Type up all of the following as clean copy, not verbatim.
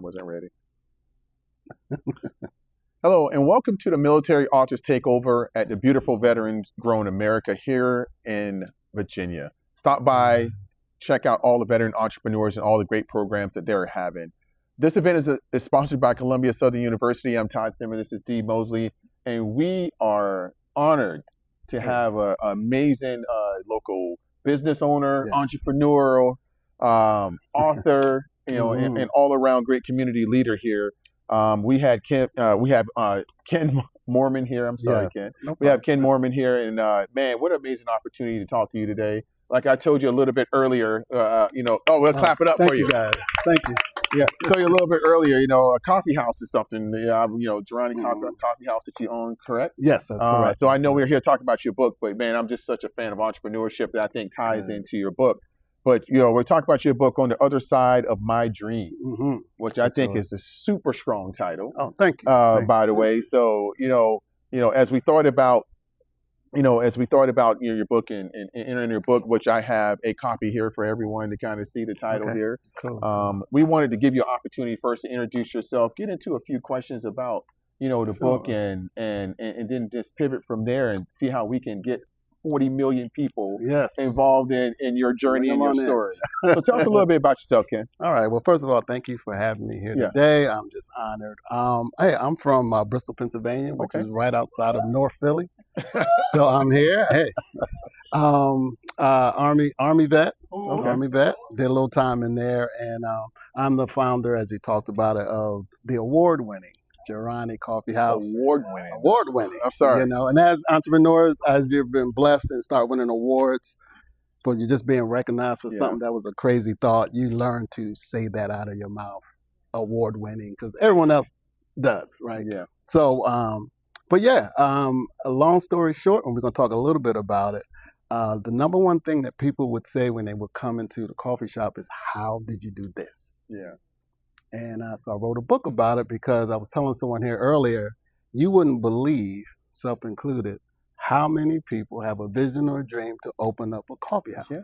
wasn't ready. Hello, and welcome to the Military Authors Takeover at the beautiful Veterans Grown America here in Virginia. Stop by, check out all the veteran entrepreneurs and all the great programs that they're having. This event is sponsored by Columbia Southern University. I'm Todd Simmer. This is Dee Mosley, and we are honored to have an amazing local business owner, entrepreneur, author, and all around great community leader here. We have Ken Moorman here. I'm sorry, Ken. No we have Ken Moorman here, and man, what an amazing opportunity to talk to you today. Like I told you a little bit earlier, we'll clap it up for you guys. Thank you. Yeah, I told you a little bit earlier, a coffee house is something, Durrani Coffee House that you own, correct? Yes, that's correct. So I know we're here talking about your book, but man, I'm just such a fan of entrepreneurship that I think ties into your book. But, we're talking about your book, On the Other Side of My Dream, which I think is a super strong title. Oh, thank you. By the way. So, as we thought about, your book and entering your book, which I have a copy here for everyone to kind of see the title here. Cool. We wanted to give you an opportunity first to introduce yourself, get into a few questions about, the book and then just pivot from there and see how we can get 40 million people involved in your journey and your story. So tell us a little bit about yourself, Ken. All right. Well, first of all, thank you for having me here today. I'm just honored. Hey, I'm from Bristol, Pennsylvania, which is right outside of North Philly. So I'm here. Hey, Army vet. Army vet. Did a little time in there, and I'm the founder, as you talked about it, of the award-winning Durrani Coffee House. Award-winning. I'm sorry. And as entrepreneurs, as you've been blessed and start winning awards for you just being recognized for something that was a crazy thought, you learn to say that out of your mouth, award-winning, because everyone else does, right? Yeah. So, a long story short, and we're going to talk a little bit about it, the number one thing that people would say when they would come into the coffee shop is, how did you do this? Yeah. And so I wrote a book about it because I was telling someone here earlier, you wouldn't believe, self included, how many people have a vision or a dream to open up a coffee house. Yeah.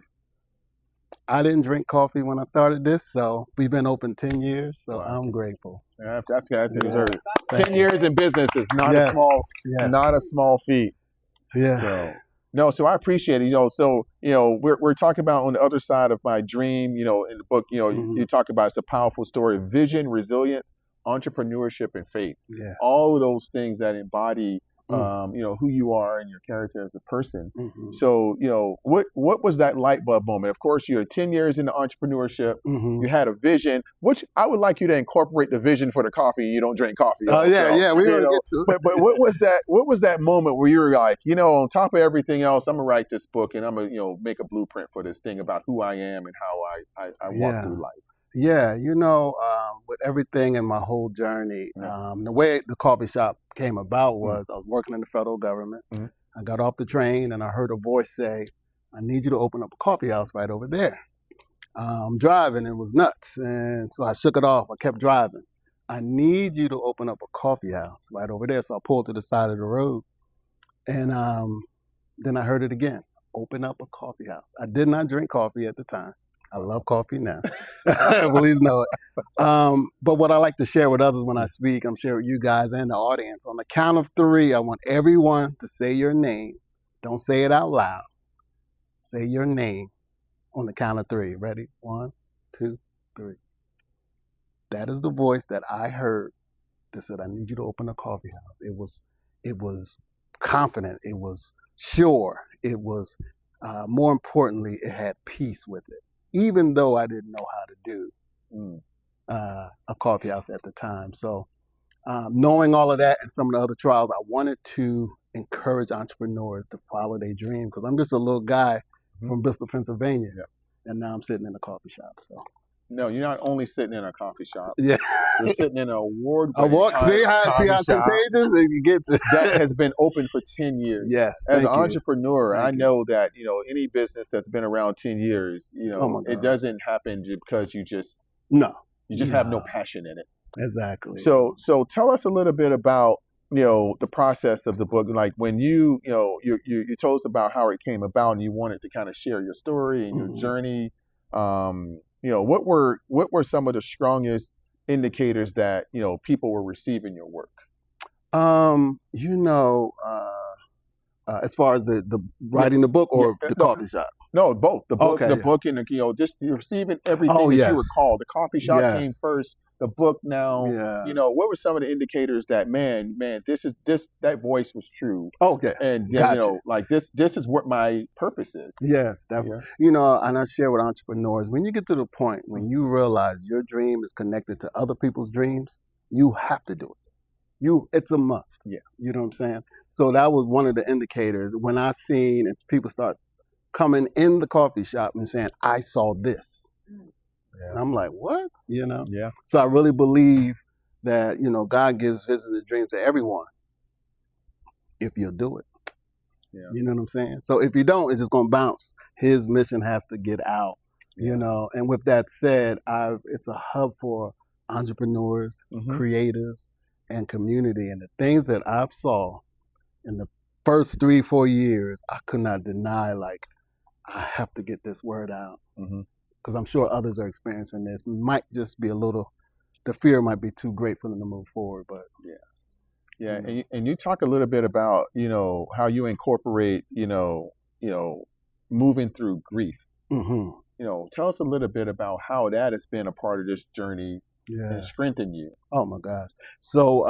I didn't drink coffee when I started this, so we've been open 10 years, so I'm grateful. Yeah, that's deserved. 10 years in business is not a small feat. Yeah. So I appreciate it. We're talking about On the Other Side of My Dream. In the book, you talk about it's a powerful story of vision, resilience, entrepreneurship, and faith. Yes. All of those things that embody, who you are and your character as a person. So, what was that light bulb moment? Of course, you're 10 years into entrepreneurship. You had a vision, which I would like you to incorporate the vision for the coffee. You don't drink coffee. Oh, yeah, we're going to get to it. But what was that moment where you were like, on top of everything else, I'm going to write this book and I'm going to, make a blueprint for this thing about who I am and how I walk through life. Yeah, with everything in my whole journey, the way the coffee shop came about was I was working in the federal government. I got off the train and I heard a voice say, I need you to open up a coffee house right over there. I'm driving, and it was nuts. And so I shook it off. I kept driving. I need you to open up a coffee house right over there. So I pulled to the side of the road. And then I heard it again, open up a coffee house. I did not drink coffee at the time. I love coffee now. Please know it. But what I like to share with others when I speak, I'm sharing with you guys and the audience. On the count of 3, I want everyone to say your name. Don't say it out loud. Say your name on the count of 3. Ready? 1, 2, 3. That is the voice that I heard that said, I need you to open a coffee house. It was confident. It was sure. It was, more importantly, it had peace with it. Even though I didn't know how to do a coffee house at the time. So knowing all of that and some of the other trials, I wanted to encourage entrepreneurs to follow their dream, because I'm just a little guy from Bristol, Pennsylvania, and now I'm sitting in a coffee shop. So. No, you're not only sitting in a coffee shop. Yeah. You're sitting in an award-winning See how contagious it gets. That has been open for 10 years. Yes. As an entrepreneur, I know that, any business that's been around 10 years, it doesn't happen because you just have no passion in it. Exactly. So tell us a little bit about, the process of the book. Like when you told us about how it came about and you wanted to kind of share your story and your journey. What were some of the strongest indicators that, people were receiving your work? You know, as far as the writing the book or the No, coffee shop? no, both the book, Okay. the book, and just receiving everything Oh, that you yes. were called. The coffee shop came Yes. first. The book now. Yeah. What were some of the indicators that that voice was true, Okay. and Gotcha. like this is what my purpose is. Yes, definitely. And I share with entrepreneurs, when you get to the point when you realize your dream is connected to other people's dreams, you have to do it. It's a must. Yeah. You know what I'm saying? So that was one of the indicators when I seen and people start coming in the coffee shop and saying, I saw this. Yeah. And I'm like, what? Yeah. So I really believe that, God gives visions and dreams to everyone if you'll do it. Yeah. You know what I'm saying? So if you don't, it's just going to bounce. His mission has to get out, And with that said, it's a hub for entrepreneurs, creatives, and community. And the things that I've saw in the first 3-4 years, I could not deny, like, I have to get this word out. Because I'm sure others are experiencing this. Might just be the fear might be too great for them to move forward. But yeah, and you talk a little bit about how you incorporate moving through grief. Tell us a little bit about how that has been a part of this journey and strengthened you. Oh my gosh! So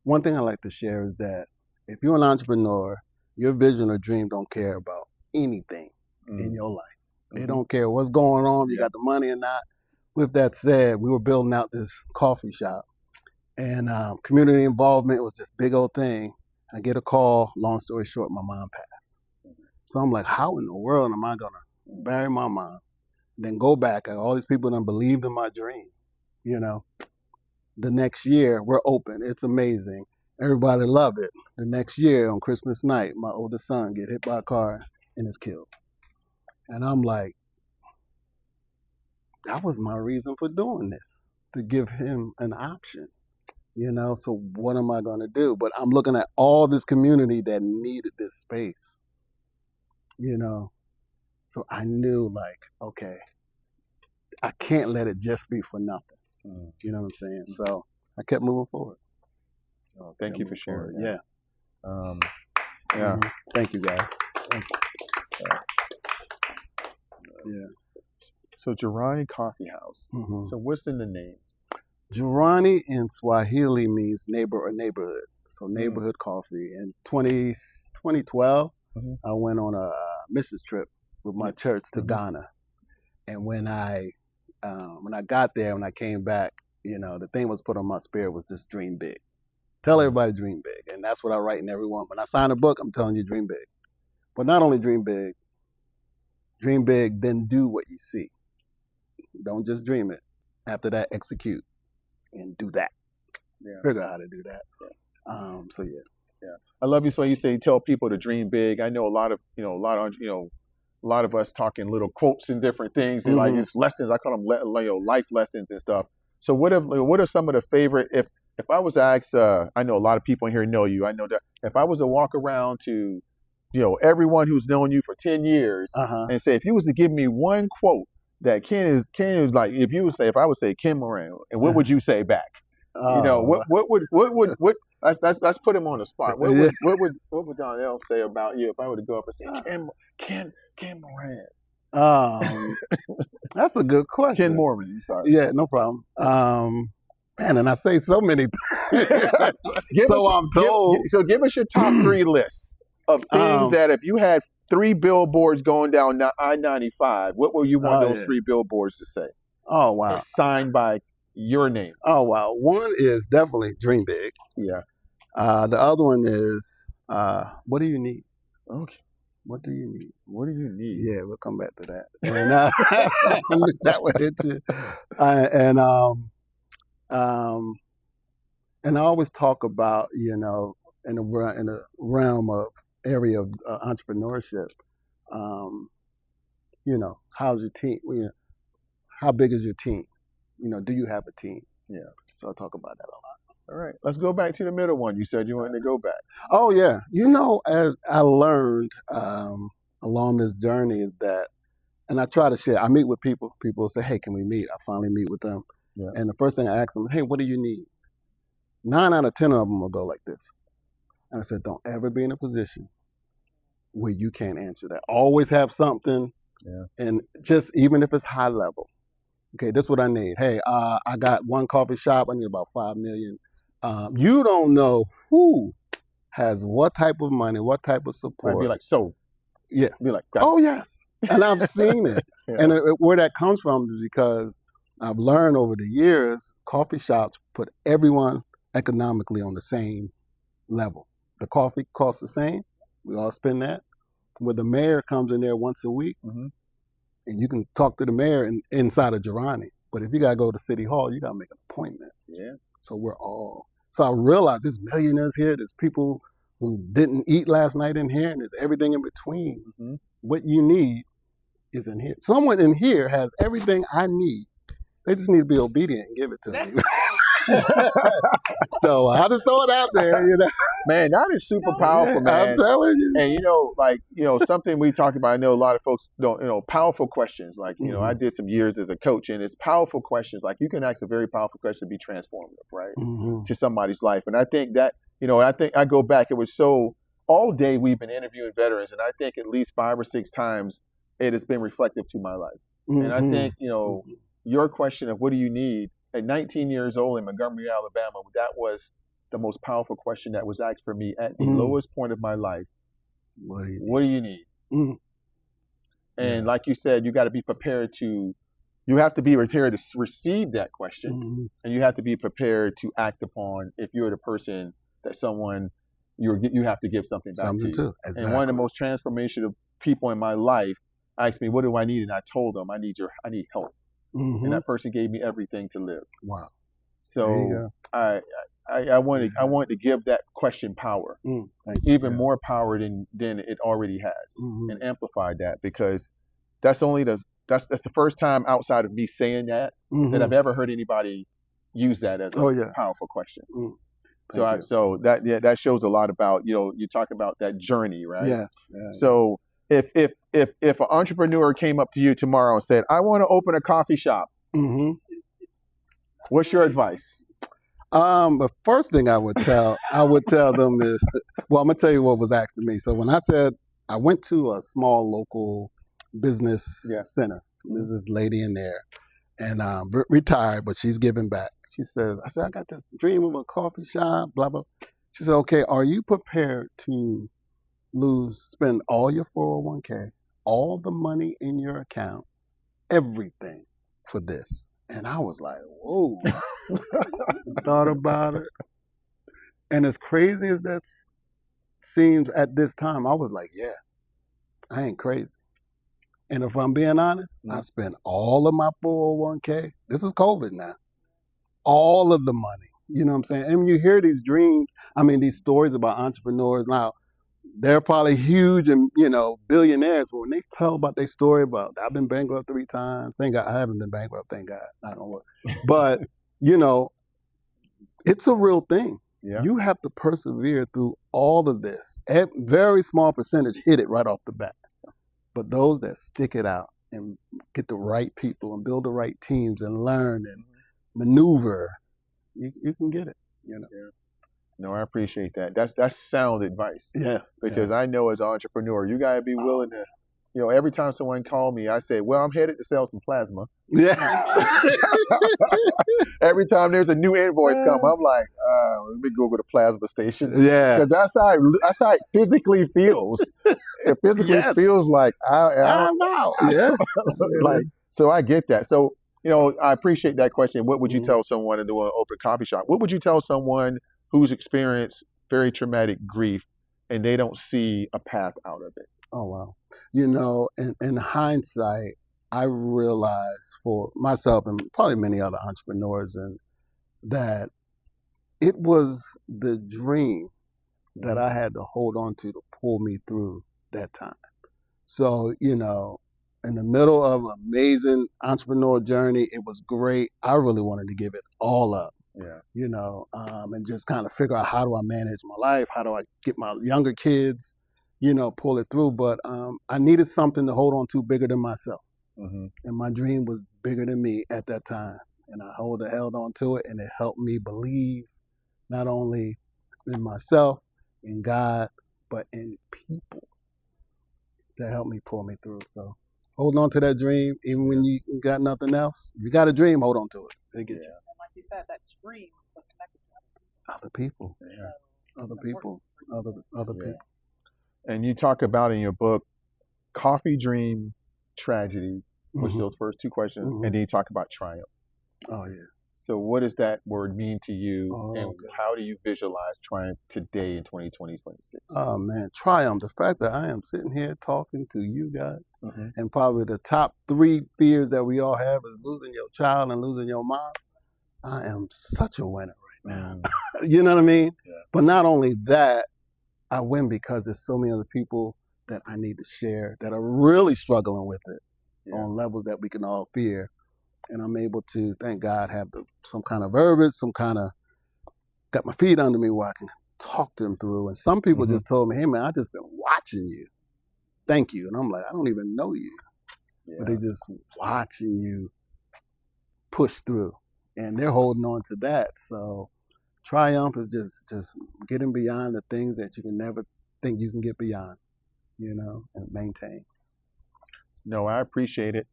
one thing I like to share is that if you're an entrepreneur, your vision or dream don't care about anything in your life. They don't care what's going on, you got the money or not. With that said, we were building out this coffee shop, and community involvement was this big old thing. I get a call, long story short, my mom passed. So I'm like, how in the world am I going to bury my mom, then go back, and all these people done believed in my dream, The next year, we're open. It's amazing. Everybody love it. The next year, on Christmas night, my oldest son get hit by a car and is killed. And I'm like, that was my reason for doing this, to give him an option, So what am I going to do? But I'm looking at all this community that needed this space, So I knew, like, okay, I can't let it just be for nothing. You know what I'm saying? So I kept moving forward. Oh, thank you for sharing. Yeah. Yeah. Thank you, guys. Thank you. Yeah. So Jirani Coffee House. So what's in the name? Jirani in Swahili means neighbor or neighborhood. So neighborhood coffee. In 2012, I went on a missions trip with my church to Ghana. And when I got there, when I came back, the thing was put on my spirit was just dream big. Tell everybody dream big. And that's what I write in everyone. When I sign a book, I'm telling you dream big. But not only dream big, then do what you see. Don't just dream it. After that, execute and do that. Figure out how to do that. So yeah. I love you. So you say tell people to dream big. I know a lot of us talking little quotes and different things, and like it's lessons. I call them life lessons and stuff. So what are some of the favorite? If I was to ask, I know a lot of people in here know you. I know that if I was to walk around to, everyone who's known you for 10 years and say, if you was to give me one quote that Ken is like, if I would say Ken Moran, and what would you say back? Let's put him on the spot. What would John L say about you if I were to go up and say Ken Moran? That's a good question. Ken Moorman, sorry. Yeah, no problem. Man, and I say so many things. I'm told. So give us your top 3 lists of things that if you had 3 billboards going down I-95, what will you want those 3 billboards to say? Oh, wow. And signed by your name. Oh, wow. One is definitely dream big. Yeah. The other one is, what do you need? Okay. What do you need? What do you need? Yeah, we'll come back to that. And that would hit you. And I always talk about, in the realm of area of entrepreneurship, how's your team? How big is your team? Do you have a team? Yeah. So I talk about that a lot. All right. Let's go back to the middle one. You said you wanted to go back. Oh, yeah. As I learned along this journey is that, and I try to share, I meet with people. People say, hey, can we meet? I finally meet with them. Yeah. And the first thing I asked them, hey, what do you need? 9 out of 10 of them will go like this. And I said, don't ever be in a position where you can't answer that. Always have something, and just even if it's high level. Okay, this is what I need. Hey, I got one coffee shop. I need about 5 million. You don't know who has what type of money, what type of support. I'd be like, so. Yeah. Be like, oh, yes. And I've seen it. Yeah. And where that comes from is because I've learned over the years, coffee shops put everyone economically on the same level. The coffee costs the same. We all spend that. Where the mayor comes in there once a week, and you can talk to the mayor inside of Girani. But if you got to go to City Hall, you got to make an appointment. Yeah. So so I realized there's millionaires here. There's people who didn't eat last night in here, and there's everything in between. What you need is in here. Someone in here has everything I need. They just need to be obedient and give it to me. So I just throw it out there, you know. Man, that is super powerful, man. I'm telling you. And something we talk about, I know a lot of folks don't, powerful questions. Like, I did some years as a coach, and it's powerful questions. Like, you can ask a very powerful question to be transformative, right? To somebody's life. And I think that, I go back, it was all day we've been interviewing veterans, and I think at least 5 or 6 times it has been reflective to my life. And I think, your question of what do you need at 19 years old in Montgomery, Alabama, that was the most powerful question that was asked for me at the lowest point of my life. What do you need? And like you said, you got to be prepared you have to be prepared to receive that question, and you have to be prepared to act upon if you're the person that you have to give something back to you. Too. Exactly. And one of the most transformational people in my life asked me, what do I need? And I told them, I need help. And that person gave me everything to live. Wow. So I wanted to give that question power, even more power than it already has, and amplify that, because that's the first time outside of me saying that I've ever heard anybody use that as a powerful question. So that shows a lot about, you talk about that journey, right? Yes. So if an entrepreneur came up to you tomorrow and said, I want to open a coffee shop, what's your advice? The first thing I would tell them is, well, I'm gonna tell you what was asked of me. So when I said I went to a small local business center, there's this lady in there, and retired, but she's giving back. I said, I got this dream of a coffee shop, blah blah. She said, okay, are you prepared to spend all your 401k, all the money in your account, everything for this? And I was like, whoa. Thought about it. And as crazy as that seems at this time, I was like, yeah, I ain't crazy. And if I'm being honest, I spent all of my 401k. This is COVID now. All of the money. You know what I'm saying? And when you hear these these stories about entrepreneurs, now, they're probably huge and, billionaires, but when they tell about their story about, I've been bankrupt 3 times. Thank God. I haven't been bankrupt, thank God. I don't know. But, it's a real thing. Yeah. You have to persevere through all of this. A very small percentage hit it right off the bat. But those that stick it out and get the right people and build the right teams and learn and maneuver, you can get it. Yeah. No, I appreciate that. That's sound advice. Yes. Because I know as an entrepreneur, you gotta be willing to, every time someone call me, I say, well, I'm headed to sell some plasma. Yeah. Every time there's a new invoice come, I'm like, let me Google the plasma station. Yeah. Because that's how it physically feels. It physically feels like I'm out. Yeah. So I get that. So, I appreciate that question. What would you tell someone to do an open coffee shop? What would you tell someone who's experienced very traumatic grief and they don't see a path out of it? Oh, wow. In hindsight, I realized for myself and probably many other entrepreneurs that it was the dream that I had to hold on to pull me through that time. So, in the middle of an amazing entrepreneur journey, it was great. I really wanted to give it all up. Yeah. And just kind of figure out, how do I manage my life? How do I get my younger kids, pull it through? But I needed something to hold on to bigger than myself. And my dream was bigger than me at that time. and I held on to it, and it helped me believe not only in myself, in God, but in people that helped me pull me through. So holding on to that dream, even when you got nothing else. If you got a dream, hold on to it. It'll get you. And like you said, that dream was connected to Other people. Yeah. So Other people. Other people. And you talk about in your book, coffee dream, tragedy, which Mhm. those first two questions, Mhm. and then you talk about triumph. Oh, yeah. So what does that word mean to you, Oh, and how do you visualize triumph today in 2020, 2026? Oh, man. Triumph. The fact that I am sitting here talking to you guys, Mhm. and probably the top 3 fears that we all have is losing your child and losing your mom. I am such a winner right now. You know what I mean? Yeah. But not only that, I win because there's so many other people that I need to share that are really struggling with it on levels that we can all fear. And I'm able to, thank God, have some kind of verbiage, some kind of, got my feet under me where I can talk them through. And some people just told me, hey, man, I just been watching you. Thank you. And I'm like, I don't even know you. But they just watching you push through. And they're holding on to that. So triumph is just getting beyond the things that you can never think you can get beyond, and maintain. No, I appreciate it.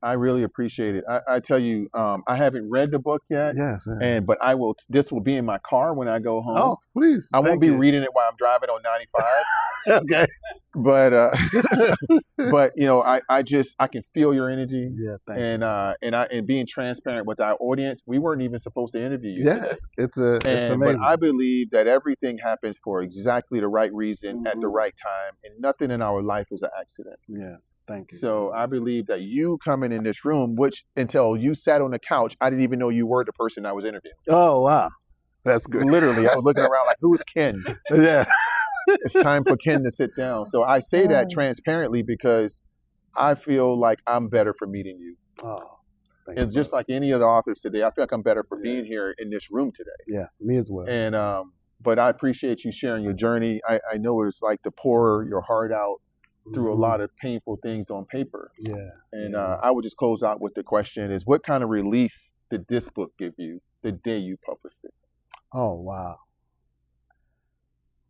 I really appreciate it. I tell you, I haven't read the book yet. Yes. But I will. This will be in my car when I go home. Oh, please. I won't be reading it while I'm driving on 95. Okay. But I can feel your energy. Yeah, thank you. And being transparent with our audience, we weren't even supposed to interview you. Yes, it's amazing. But I believe that everything happens for exactly the right reason at the right time, and nothing in our life is an accident. Yes, thank you. So I believe that you coming in this room, which until you sat on the couch, I didn't even know you were the person I was interviewing. Oh, wow. That's good. Literally, I was looking around like, who's Ken? Yeah. It's time for Ken to sit down. So I say that transparently because I feel like I'm better for meeting you. Oh, thank And you. just like any of the authors today, I feel like I'm better for being here in this room today. Yeah, me as well. And but I appreciate you sharing your journey. I know it's like to pour your heart out through a lot of painful things on paper. Yeah. And I would just close out with the question is, what kind of release did this book give you the day you published it? Oh, wow.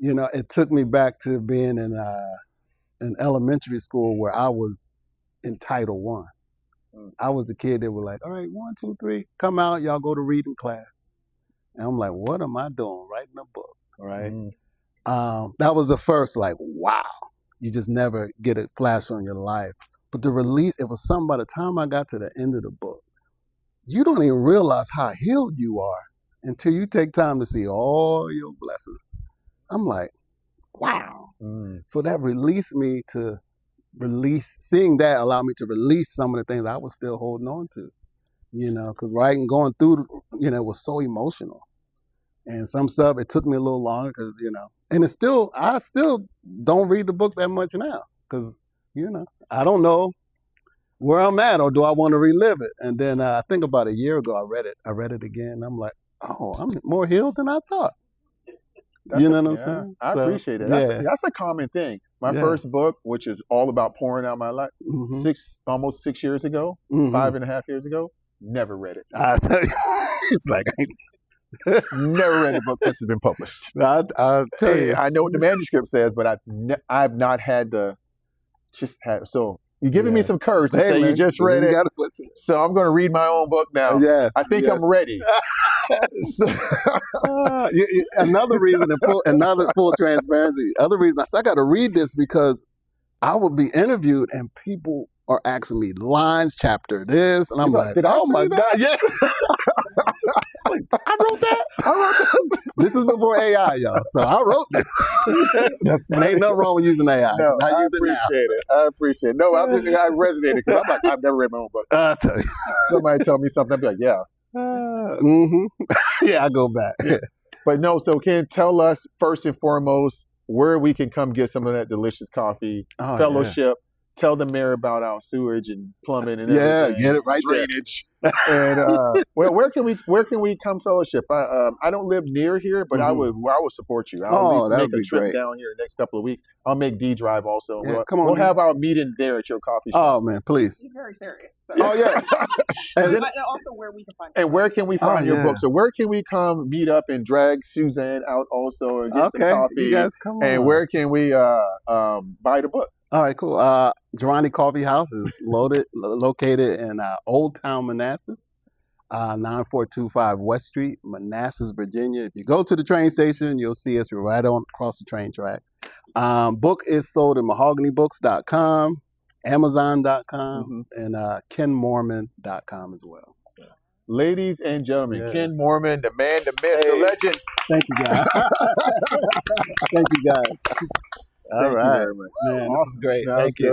It took me back to being in elementary school where I was in Title I. I was the kid that was like, all right, 1, 2, 3, come out, y'all go to reading class. And I'm like, what am I doing? Writing a book, right? That was the first, like, wow. You just never get a flash on your life. But the release, it was something by the time I got to the end of the book, you don't even realize how healed you are until you take time to see all your blessings. I'm like, wow. So that released me to seeing that allowed me to release some of the things I was still holding on to, because going through, was so emotional. And some stuff, it took me a little longer because, and I still don't read the book that much now because, I don't know where I'm at or do I want to relive it. And then I think about a year ago, I read it again. And I'm like, oh, I'm more healed than I thought. What I'm saying? I appreciate it. That's a common thing. My first book, which is all about pouring out my life, almost 6 years ago, 5.5 years ago, never read it. I tell you, it's like, never read a book since it's been published. I'll tell you. I know what the manuscript says, but I've not had so you're giving me some courage to say you just read it. So I'm going to read my own book now. Yeah, I think I'm ready. Another reason, another full transparency, other reason I got to read this because I would be interviewed and people are asking me lines, chapter this, and I'm like, oh my God, yeah. I wrote that. This is before AI, y'all. So I wrote this. And ain't nothing wrong with using AI. No, I appreciate it. No, I resonated because I'm like, I've never read my own book. I'll tell you. Somebody tell me something, I'll be like, yeah. Yeah, I go back. Yeah. But no, so Ken, tell us first and foremost where we can come get some of that delicious coffee, fellowship. tell the mayor about our sewage and plumbing and Yeah, everything. get it right there. Drainage. And where can we come fellowship? I don't live near here, but I would support you. I'll at least that make would a be trip great. down here the next couple of weeks. I'll make D drive also. Yeah, come on, We'll man. have our meeting there at your coffee shop. Oh man, please. He's very serious. So. Oh yeah. and also where we can find. And where can we find your yeah. book? So where can we come meet up and drag Suzanne out also and get some coffee? You guys come on. And where can we buy the book? All right, cool. Girani Coffee House is located in Old Town, Manassas, 9425 West Street, Manassas, Virginia. If you go to the train station, you'll see us. We're right on across the train track. Book is sold at mahoganybooks.com, Amazon.com, and KenMoorman.com as well. So. Ladies and gentlemen, Yes. Ken Moorman, the man, the myth, the legend. Thank you, guys. Thank you, guys. All Thank you right. very much. Man, this is great. That was Thank you.